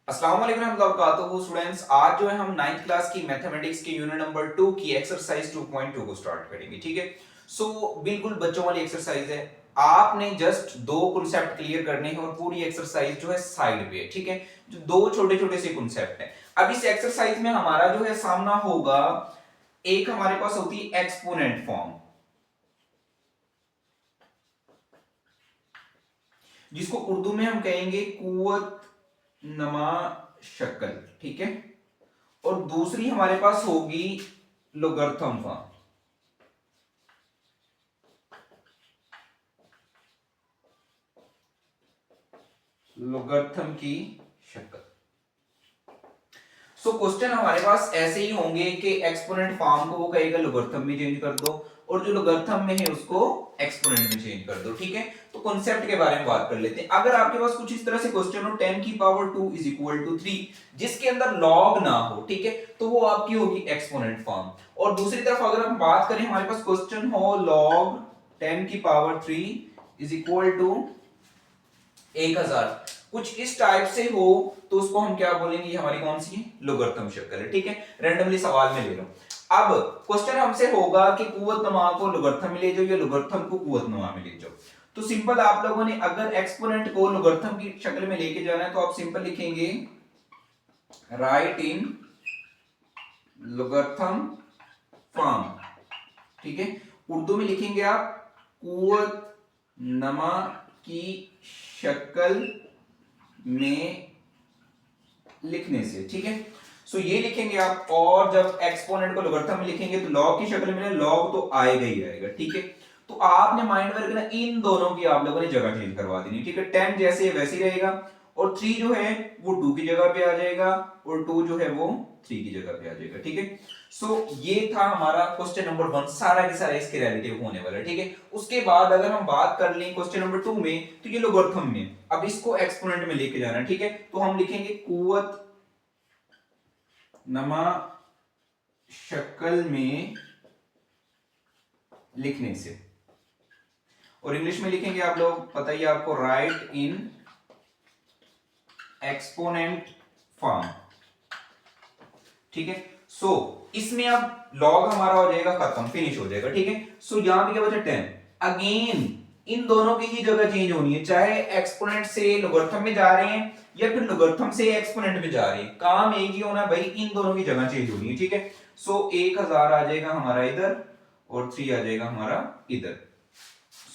अस्सलाम वालेकुम वबरकातुहू स्टूडेंट्स। आज जो है हम 9th क्लास की मैथमेटिक्स की यूनिट नंबर 2 की एक्सरसाइज 2.2 को स्टार्ट करेंगे। ठीक है, सो बिल्कुल बच्चों वाली एक्सरसाइज है। आपने जस्ट दो कॉन्सेप्ट क्लियर करने हैं और पूरी एक्सरसाइज जो है साइड पे है। ठीक है, जो दो छोटे छोटे से कॉन्सेप्ट हैं। अब इस एक्सरसाइज में हमारा जो है सामना होगा, एक हमारे पास होती है एक्सपोनेंट फॉर्म, जिसको उर्दू में हम कहेंगे कुव्वत नमा शक्ल। ठीक है, और दूसरी हमारे पास होगी लोगर्थम फॉर्म। लोगर्थम की शक्ल। सो क्वेश्चन हमारे पास ऐसे ही होंगे कि एक्सपोनेंट फॉर्म को वो कहेगा लोगर्थम में चेंज कर दो, और जो लोगर्थम में है उसको एक्सपोनेंट में चेंज कर दो। ठीक है, तो कॉन्सेप्ट के बारे में बात कर लेते हैं। अगर आपके पास कुछ इस तरह से क्वेश्चन हो 10 की पावर 2 इज इक्वल टू 3, जिसके अंदर लॉग ना हो, ठीक है, तो वो आपकी होगी एक्सपोनेंट फॉर्म। और दूसरी तरफ अगर हम बात करें, हमारे पास क्वेश्चन हो लॉग 10 की पावर 3 इज इक्वल टू 1000, कुछ इस टाइप से हो, तो उसको हम क्या बोलेंगे, ये हमारी कौन सी है, लोगरिथम शक्ल है। ठीक है, रैंडमली सवाल में ले लो। अब क्वेश्चन हमसे होगा कि कुव्वतनुमा को लोगरिथम में ले जाओ या लोगरिथम को कुव्वतनुमा में ले जाओ। तो सिंपल, आप लोगों ने अगर एक्सपोनेंट को लोगरिथम की शक्ल में लेके जाना है तो आप सिंपल लिखेंगे राइट इन लोगरिथम फॉर्म। ठीक है, उर्दू में लिखेंगे आप कुव्वतनुमा की शक्ल में लिखने से। ठीक है, सो ये लिखेंगे आप, और जब एक्सपोनेंट को लोगरिथम में लिखेंगे तो लॉग की शक्ल में लॉग तो आएगा ही आएगा। ठीक है, तो आपने माइंड वर्क ना इन दोनों की आप लोगों ने जगह चेंज करवा देनी। ठीक है, 10 जैसे वैसे ही रहेगा, और 3 जो है वो 2 की जगह पे आ जाएगा, और 2 जो है वो 3 की जगह पे आ जाएगा। ठीक है, सो ये था हमारा क्वेश्चन नंबर 1, सारा की सारा इसके रिलेटिव होने वाला है। ठीक है, उसके बाद अगर हम बात कर लें क्वेश्चन नंबर 2 में, तो ये लोगरिथम में अब इसको एक्सपोनेंट में लेके जाना है। ठीक है, तो हम लिखेंगे कुव्वत नमा शक्ल में लिखने से, और इंग्लिश में लिखेंगे आप लोग, पता ही आपको, राइट इन एक्सपोनेंट फॉर्म। ठीक है, सो इसमें अब लॉग हमारा हो जाएगा खत्म, फिनिश हो जाएगा। ठीक है, सो यहां पे क्या बचा 10। अगेन इन दोनों की ही जगह चेंज होनी है, चाहे एक्सपोनेंट से लोगरिथम में जा रहे हैं या फिर लोगरिथम से एक्सपोनेंट में जा रहे हैं, काम एक ही होना भाई, इन दोनों की जगह चेंज होनी है। ठीक है, सो 1000 आ जाएगा हमारा इधर, और 3 आ जाएगा हमारा इधर।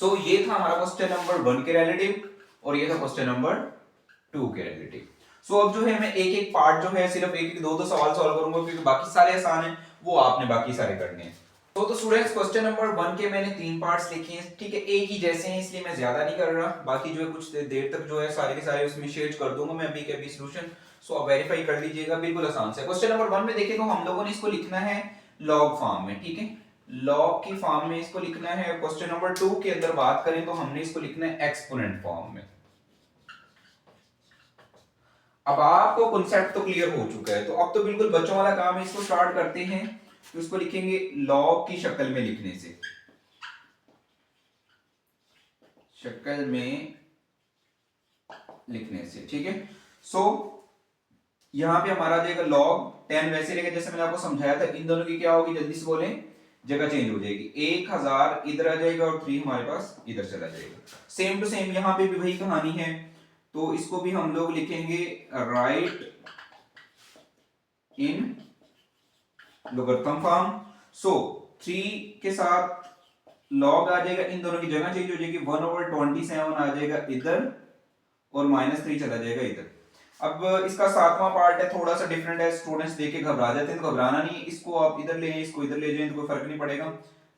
सो ये था हमारा क्वेश्चन नंबर 1 के रिलेटिव, और ये था क्वेश्चन नंबर 2 के रिलेटिव। सो अब जो है मैं एक एक पार्ट जो है सिर्फ एक एक दो दो सवाल सॉल्व करूंगा, क्योंकि बाकी सारे आसान हैं, वो आपने बाकी सारे करने हैं। तो स्टूडेंट्स, क्वेश्चन नंबर 1 के मैंने 3 पार्ट्स लिखे हैं। ठीक है, एक ही जैसे हैं, इसलिए मैं ज्यादा नहीं कर रहा, बाकी जो है कुछ देर तक जो है सारे के सारे उसमें शेयर कर दूंगा मैं अभी के अभी सॉल्यूशन। सो आप वेरीफाई कर लीजिएगा, बिल्कुल आसान से। क्वेश्चन नंबर 1 में देखें तो हम लोगों ने इसको लिखना है लॉग फॉर्म में। ठीक है, लॉग की फॉर्म में इसको लिखना है। क्वेश्चन नंबर 2 के अंदर बात करें तो हमने इसको लिखना है एक्सपोनेंट फॉर्म में। अब आपको कॉन्सेप्ट तो क्लियर हो चुका है, तो अब तो बिल्कुल बच्चों वाला काम है, इसको स्टार्ट करते हैं। तो इसको लिखेंगे लॉग की शक्ल में लिखने से, शक्ल में लिखने से। ठीक है, सो यहां पे हमारा जाएगा लॉग 10 वैसे रहेगा जैसे मैंने आपको समझाया था। इन दोनों की क्या होगी, जल्दी से बोलें, जगह चेंज हो जाएगी। 1000 इधर आ जाएगा और 3 हमारे पास इधर चला जाएगा। सेम टू सेम यहां पे भी वही कहानी है, तो इसको भी हम लोग लिखेंगे राइट इन लोगरिथम फॉर्म। सो 3 के साथ लॉग आ जाएगा, इन दोनों की जगह चेंज हो जाएगी, 1/27 आ जाएगा इधर, और -3 चला जाएगा इधर। अब इसका 7वां पार्ट है, थोड़ा सा डिफरेंट है, स्टूडेंट्स देख के घबरा जाते हैं, तो घबराना नहीं, इसको आप इधर ले, इसको इधर ले जाएं तो कोई फर्क नहीं पड़ेगा।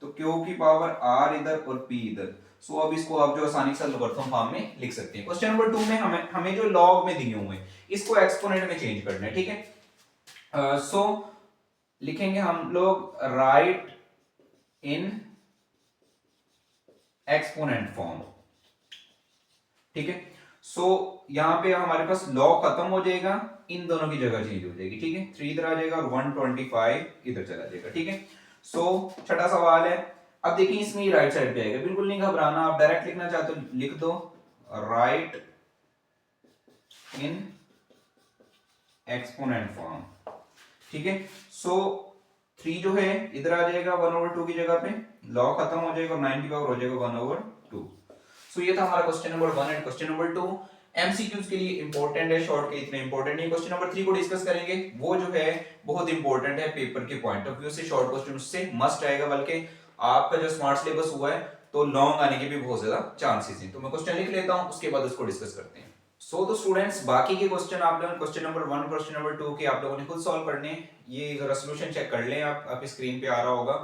तो Q की पावर R इधर और P इधर। सो अब इसको आप जो आसानी से लोगरिथम फॉर्म में लिख सकते हैं। क्वेश्चन नंबर 2 में हमें जो लॉग में दिए हुए हैं इसको एक्सपोनेंट में चेंज करना है। ठीक है, सो लिखेंगे हम लोग राइट इन एक्सपोनेंट फॉर्म। ठीक है, सो यहां पे हमारे पास लॉग खत्म हो जाएगा, इन दोनों की जगह चेंज हो जाएगी। ठीक है, 3 इधर आ जाएगा और 125 इधर चला जाएगा। ठीक है, सो छठा सवाल है। अब देखिए इसमें ही राइट साइड पे आएगा, बिल्कुल नहीं घबराना, आप डायरेक्ट लिखना चाहते हो लिख दो राइट इन एक्सपोनेंट फॉर्म, ठीक है। सो 3 जो है इधर आ जाएगा 1/2 की जगह पे, लॉग खत्म हो जाएगा और 9 की पावर हो जाएगा 1/2। सो ये था हमारा question number 1 and question number 2 MCQs के लिए इंपॉर्टेंट है, शॉर्ट के लिए इतना इंपॉर्टेंट नहीं। क्वेश्चन नंबर 3 को डिस्कस करेंगे, वो जो है बहुत इंपॉर्टेंट है पेपर के पॉइंट ऑफ व्यू से, शॉर्ट क्वेश्चन उससे मस्ट आएगा, बल्कि आपका जो स्मार्ट सिलेबस हुआ है तो लॉन्ग आने के भी बहुत ज्यादा चांसेस हैं। तो मैं क्वेश्चन लिख लेता हूं, उसके बाद उसको डिस्कस करते हैं। सो तो स्टूडेंट्स बाकी के क्वेश्चन आप लोगों ने क्वेश्चन नंबर 1 क्वेश्चन नंबर 2 के आप लोगों ने खुद सॉल्व करने हैं। ये जरा सॉल्यूशन चेक कर लें, आप आपकी स्क्रीन पे आ रहा होगा।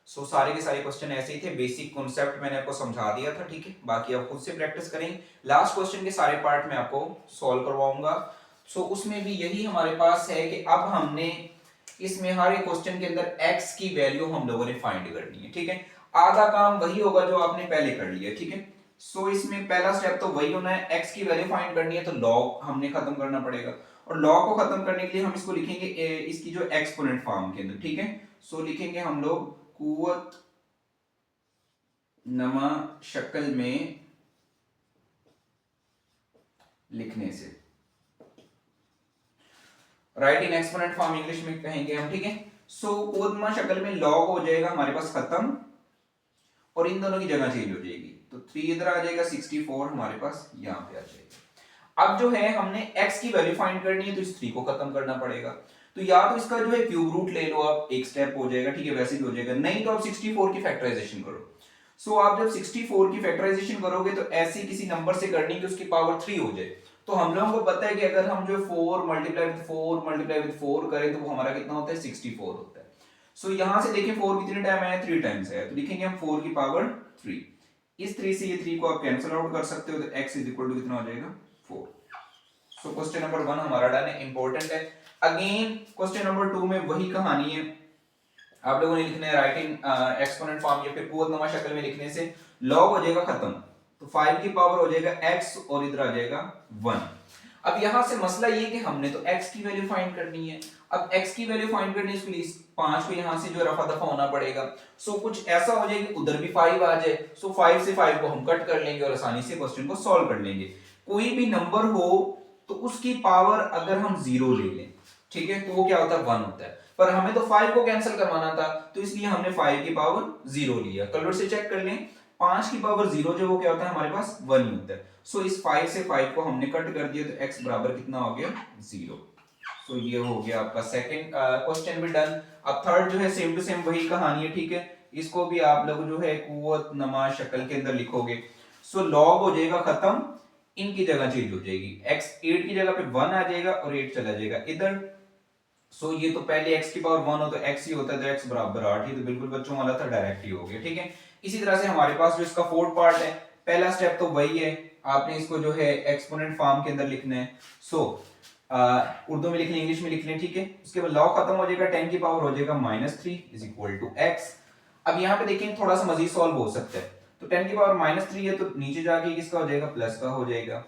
सो सारे के सारे क्वेश्चन ऐसे ही थे, बेसिक कॉन्सेप्ट मैंने आपको समझा दिया था, ठीक है। बाकी आप खुद से प्रैक्टिस करें, लास्ट क्वेश्चन के सारे पार्ट में आपको सॉल्व करवाऊंगा। सो उसमें भी यही हमारे पास है कि अब हमने इसमें हर एक क्वेश्चन के अंदर x की वैल्यू हम लोगों ने फाइंड करनी है, ठीक है। आधा काम वही होगा जो आपने पहले कर लिया, ठीक है। सो इसमें पहला स्टेप तो वही होना है, x की वैल्यू फाइंड करनी है तो log हमने खत्म करना पड़ेगा, और log को खत्म करने के लिए हम इसको लिखेंगे इसकी जो एक्सपोनेंट फॉर्म के अंदर, ठीक है। सो लिखेंगे हम लोग कुव्वत नमा शक्ल में लिखने से, राइट इन एक्सपोनेंट फॉर्म इंग्लिश में कहेंगे हम, ठीक है। सो कुव्वत नमा शक्ल में log हो जाएगा हमारे पास खत्म और इन दोनों की जगह चेंज हो जाएगी, तो 3 इधर आ जाएगा, 64 हमारे पास यहां पे आ जाएगा। अब जो है हमने x की वैल्यू फाइंड करनी है तो इस 3 को खत्म करना पड़ेगा, तो या तो इसका जो है क्यूब रूट ले लो आप, एक स्टेप हो जाएगा, ठीक है, वैसे भी हो जाएगा, नहीं तो आप 64 की फैक्टराइजेशन करो। सो आप जब 64 की फैक्टराइजेशन करोगे तो ऐसे किसी नंबर से करनी कि उसकी पावर 3 हो जाए। तो हम लोगों को पता है कि अगर हम जो 4 मल्टीप्लाई विद 4 करें तो वो हमारा कितना होता है, 64 होता है। सो यहां से देखें 4 कितने टाइम आया, 3 टाइम्स आया, तो लिखेंगे हम 4 की पावर 3। इस 3 से ये 3 को आप कैंसिल आउट कर सकते हो, तो x इज इक्वल टू कितना हो जाएगा, 4। सो क्वेश्चन नंबर 1 हमारा डन है, इंपॉर्टेंट है। अगेन क्वेश्चन नंबर 2 में वही कहानी है, आप लोगों ने लिखना है राइट इन एक्सपोनेंट फॉर्म या फिर कुव्वतनुमा शक्ल में लिखने से log हो जाएगा खत्म, तो 5 की पावर हो जाएगा x और इधर आ जाएगा 1। अब यहां से मसला ये कि हमने तो x की वैल्यू फाइंड करनी है। अब x की वैल्यू फाइंड करने के लिए 5 को यहां से जो रफा दफा होना पड़ेगा। सो कुछ ऐसा हो जाएगा उधर भी 5 आ जाए, सो 5 से 5 को हम कट कर लेंगे और आसानी से क्वेश्चन को सॉल्व कर लेंगे। कोई भी नंबर हो तो उसकी पावर अगर हम 0 ले लें, ठीक है, तो वो क्या होता है, 1 होता है, पर हमें तो 5 को कैंसिल करवाना था, तो इसलिए हमने 5 की पावर 0 लिया। कलर से चेक कर लें, 5 की पावर 0 जो वो क्या होता है हमारे पास 1 ही होता है। सो इस 5 से 5 को हमने कट कर दिया, तो x बराबर कितना हो गया, 0। सो ये हो गया आपका सेकंड क्वेश्चन भी डन। अब थर्ड जो है सेम टू सेम वही कहानी है, ठीक है, इसको भी आप लोग जो है कुव्वतनुमा शक्ल के अंदर लिखोगे। सो log हो जाएगा खत्म, इनकी जगह चेंज हो जाएगी, x 8 की जगह पे 1 आ जाएगा और 8 चला जाएगा इधर। सो ये तो पहले x की पावर 1 हो तो x ही होता है, तो x बराबर 8 ही, तो बिल्कुल बच्चों वाला था, डायरेक्ट ही हो गया, ठीक है। इसी तरह से हमारे पास जो इसका फोर्थ पार्ट है, पहला स्टेप तो वही है, आपने इसको जो है एक्सपोनेंट फॉर्म के अंदर लिखना है। सो उर्दू में लिख लें, इंग्लिश में लिख लें, ठीक है। उसके बाद log खत्म हो जाएगा, 10 की पावर हो जाएगा -3 इज इक्वल टू x। अब यहाँ पे देखें थोड़ा सा मजीद सॉल्व हो सकता है, तो 10 की पावर -3 है तो नीचे जाके किसका हो जाएगा, प्लस का हो जाएगा।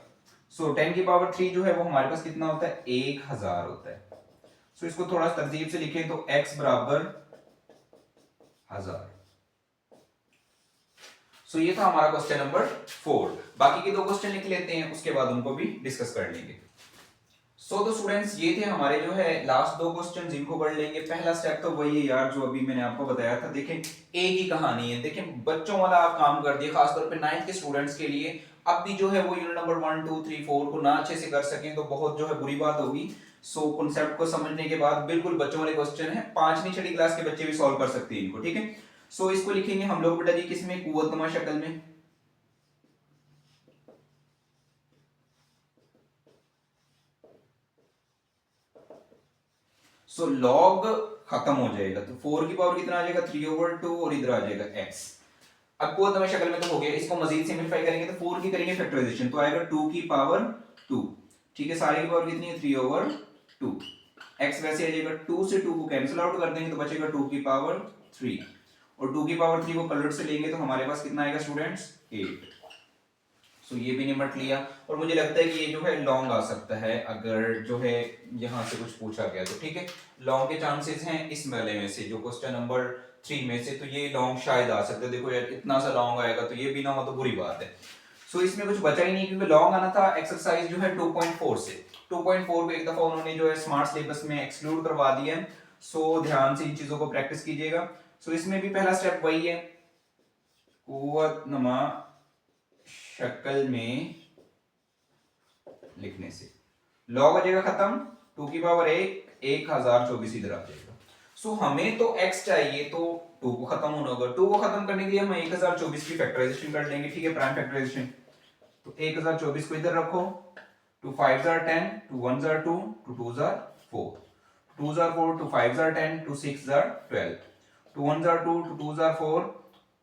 सो 10 की पावर 3 जो है वो हमारे पास कितना होता है, 1000 होता है। सो इसको थोड़ा तरतीब से लिखें तो x बराबर 1000। सो ये था हमारा क्वेश्चन नंबर 4। बाकी के 2 क्वेश्चन लिख लेते हैं, उसके बाद उनको भी डिस्कस कर लेंगे। सो तो स्टूडेंट्स ये थे हमारे जो है लास्ट 2 क्वेश्चन, इनको कर लेंगे। पहला स्टेप तो वही है यार जो अभी मैंने आपको बताया था, देखें एक ही कहानी है, देखें बच्चों वाला आप काम कर दिए, खासतौर पे 9th के स्टूडेंट्स के लिए। अब भी जो है वो यूनिट नंबर 1 2 3 4 को ना अच्छे से कर सकें तो बहुत जो है बुरी बात होगी। सो कॉन्सेप्ट को समझने के बाद बिल्कुल बच्चों वाले क्वेश्चन है, 5वीं 6वीं क्लास के बच्चे भी सॉल्व कर सकते हैं इनको, ठीक है। सो इसको लिखेंगे हम लोग बेटा जी किसमें, कुव्वतनुमा शक्ल में। सो log खत्म हो जाएगा, तो 4 की पावर कितना आ जाएगा, 3/2 और इधर आ जाएगा x। अब कुव्वतनुमा शक्ल में तो हो गया, इसको मजीद सिंपलीफाई करेंगे तो 4 की करेंगे फैक्टराइजेशन, तो आएगा 2 की पावर 2, ठीक है, सारे की पावर कितनी है, 3/2। x वैसे आ जाएगा, 2 से 2 को कैंसिल आउट कर देंगे तो बचेगा 2 की पावर 3, और 2 की पावर 3 को कलर से लेंगे तो हमारे पास कितना आएगा स्टूडेंट्स, 8। सो ये भी निपट लिया, और मुझे लगता है कि ये जो है लॉन्ग आ सकता है अगर जो है यहाँ से कुछ पूछा गया तो, ठीक है। लॉन्ग के चांसेस हैं इस वाले में से, जो क्वेश्चन नंबर 3 में से, तो ये लॉन्ग शायद आ सकता है। देखो यार इतना सा लॉन्ग आएगा तो ये भी ना हो तो बुरी बात है। सो इसमें कुछ बचा ही नहीं, क्योंकि लॉन्ग आना था एक्सरसाइज जो है 2.4 से, 2.4 को एक दफा उन्होंने जो है स्मार्ट सिलेबस में एक्सक्लूड करवा दिया है। सो ध्यान से इन चीजों को प्रैक्टिस कीजिएगा। सो इसमें भी पहला स्टेप वही है, कुव्वतनुमा शक्ल में लिखने से लॉग हो जाएगा खत्म, 2 की पावर 1 1024 इधर आ जाएगा। सो हमें तो x चाहिए, तो 2 को खत्म होना होगा। 2 को खत्म करने के लिए हम 1024 की फैक्टराइजेशन कर लेंगे, ठीक है, प्राइम फैक्टराइजेशन। तो 1024 को इधर रखो, 2 5s are 10, 2 1s are 2, 2 2s are 4, 2s are 4, 2 5s are 10, 2 6s are 12, 2 1s are 2, 2 2s are 4,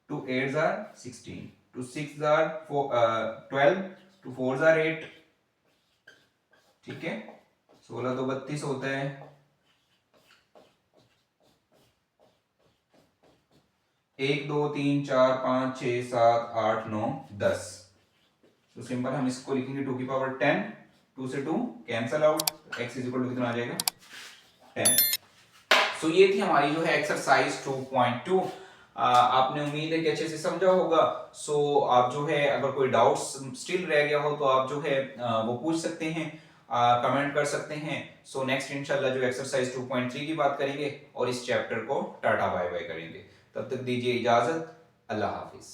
2 8s are 16, 2 6s are 12, 2 4s are 8, ठीक है। 16 तो 32 होता है, 1 2 3 4 5 6 7 8 9 10। तो सिंपल हम इसको लिखेंगे 2 की पावर 10, 2 से 2 cancel out, x is equal to कितना आ जाएगा 10। सो ये थी हमारी जो है एक्सरसाइज 2.2। आपने उम्मीद है कि अच्छे से समझा होगा। सो आप जो है अगर कोई डाउट्स स्टिल रह गया हो तो आप जो है वो पूछ सकते हैं, कमेंट कर सकते हैं। सो नेक्स्ट इंशाल्लाह जो एक्सरसाइज 2.3 की बात करेंगे और इस चैप्टर को टाटा बाय बाय करेंगे। तब तक दीजिए इजाजत, अल्लाह हाफिज।